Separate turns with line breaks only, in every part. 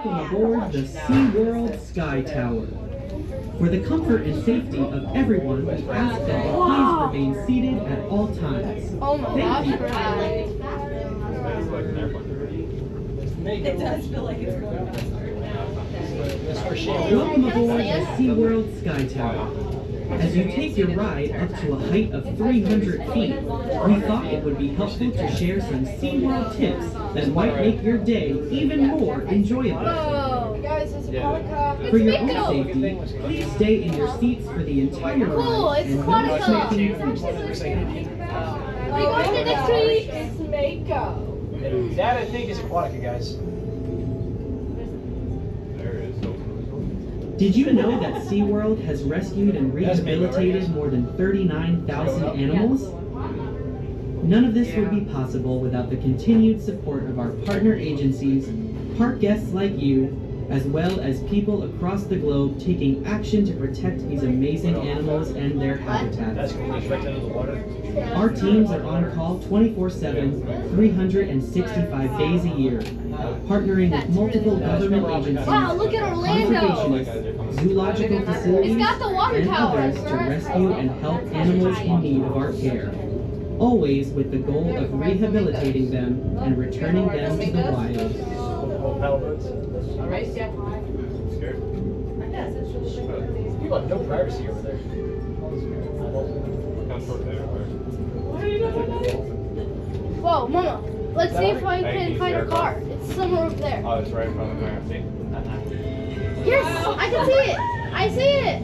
Welcome aboard the SeaWorld Skytower. For the comfort and safety of everyone, we ask that you please remain seated at all times.
Oh my
Thank you.
It does feel like it's going
Welcome aboard the SeaWorld Skytower. As you take your ride up to a height of 300 feet, we thought it would be helpful to share some SeaWorld tips that might make your day even more enjoyable.
Oh, guys, it's Aquatica.
For your own safety, please stay in your seats for the entire
Cool,
ride
it's
and no
Aquatica.
smoking.
Are you going to next week?
It's Mako.
That I think is Aquatica, guys.
Did you know that SeaWorld has rescued and rehabilitated more than 39,000 animals? None of this would be possible without the continued support of our partner agencies, park guests like you, as well as people across the globe taking action to protect these amazing animals and their habitats.
That's going to right into the water.
Our teams are on call 24/7, 365 days a year, partnering with multiple government agencies,
Wow, look at Orlando.
conservationists, zoological facilities,
It's got the water
and
tower.
others to rescue and help animals in need of our care, always with the goal of rehabilitating them and returning them to the wild.
Alright, yeah.
Scared? You have no privacy over there.
Whoa, Mama, let's see if I can find a car. It's somewhere over there.
Oh, it's right in front of the car. See?
Yes, I can see it. I see it.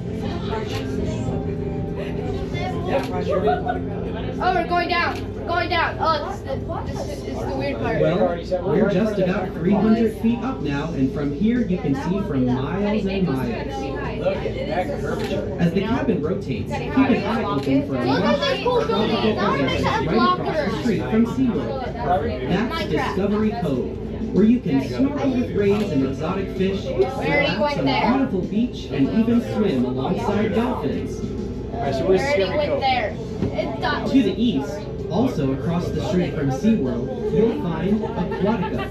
Oh, we're going down. We're going down. Oh, this is the weird part.
Well, we're just about 300 feet up now, and from here you can see for miles and miles.
Look at that curvature.
As the cabin rotates, keep an eye open for a
Look at
large
this cool building. Now we're
right
gonna
across the
blocker.
street from SeaWorld. That's Discovery Cove, where you can snorkel with rays and exotic fish, relax
going
on a
there?
beautiful beach, and even swim alongside dolphins.
Alright, so
We
where's
already
Discovery
went
Cove?
there. It's got
To the east, also across the street from SeaWorld, you'll find Aquatica.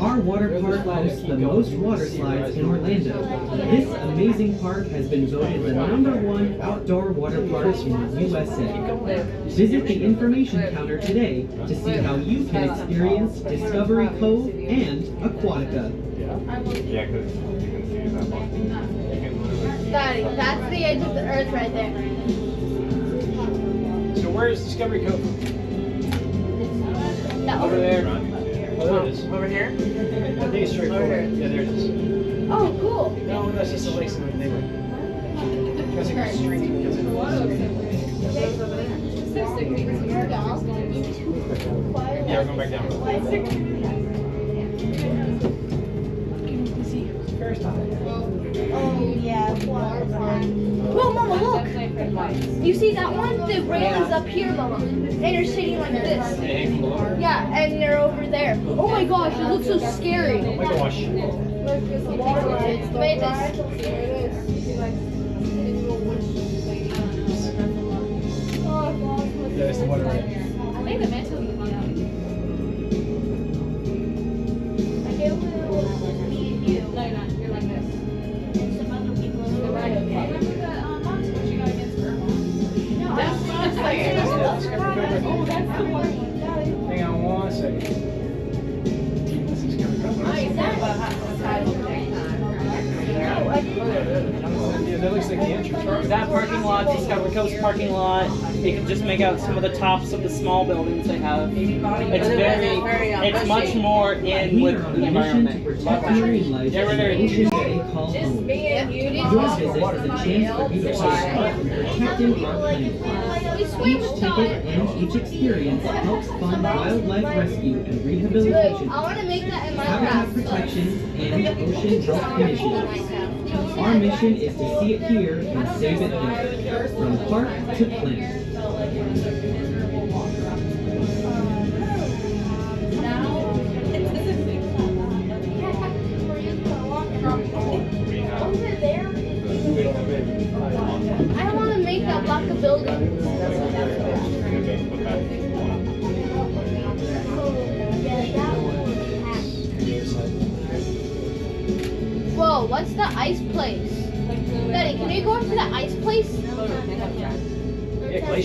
Our water park hosts the most water slides in Orlando. This amazing park has been voted the #1 outdoor water park in the USA. Visit the information counter today to see how you can experience Discovery Cove and Aquatica.
Yeah, because you can see that one. You can literally
Daddy, that's the edge of the earth right there.
So where is Discovery Cove?
That
Over there. Oh, there it is.
Over here?
I think it's straight forward. Yeah, there it is.
Oh, cool.
No, that's just a lake in the neighborhood. That's like a street. Yeah, we're going back down. First time.
Oh, yeah.
Whoa, Mama, look. You see that one? The railing's up here, Mama. And you're sitting like this. Yeah, and they're over there. Oh my gosh, it looks so scary.
Oh my gosh.
It's the way it is.
Yeah, it's the water right.
I think the mantle will be on. No, you're not. You're like this.
Hang on one second. This is coming up. Yeah, that looks like the entrance.
That parking lot, Discovery Cove's parking lot, you can just make out some of the tops of the small buildings they have. It's much more in
We
with
are on
the
a mission to
environment.
protect marine life
Yeah,
in
right
the
there.
ocean that we call home. Your visit is a chance for you to take part in protecting our planet. Each ticket and each experience helps fund wildlife rescue and rehabilitation,
I want to make that in my
habitat
house.
protection, and ocean health initiatives. Our mission is to see it here and save it there, from park to planet.
I want to make that block of buildings. Whoa, what's the ice place? Daddy, can we go up to the ice place?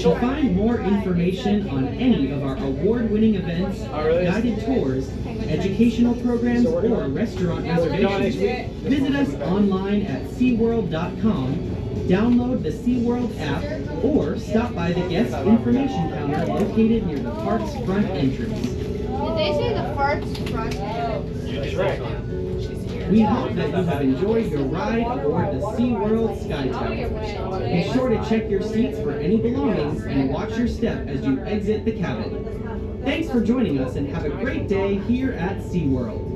To find more information on any of our award-winning events, guided tours, educational programs, or restaurant reservations, visit us online at SeaWorld.com, download the SeaWorld app, or stop by the guest information counter located near the park's front entrance.
Did they say the park's front entrance?
That's right.
We hope that you have enjoyed your ride aboard the SeaWorld Skytower. Be sure to check your seats for any belongings and watch your step as you exit the cabin. Thanks for joining us and have a great day here at SeaWorld.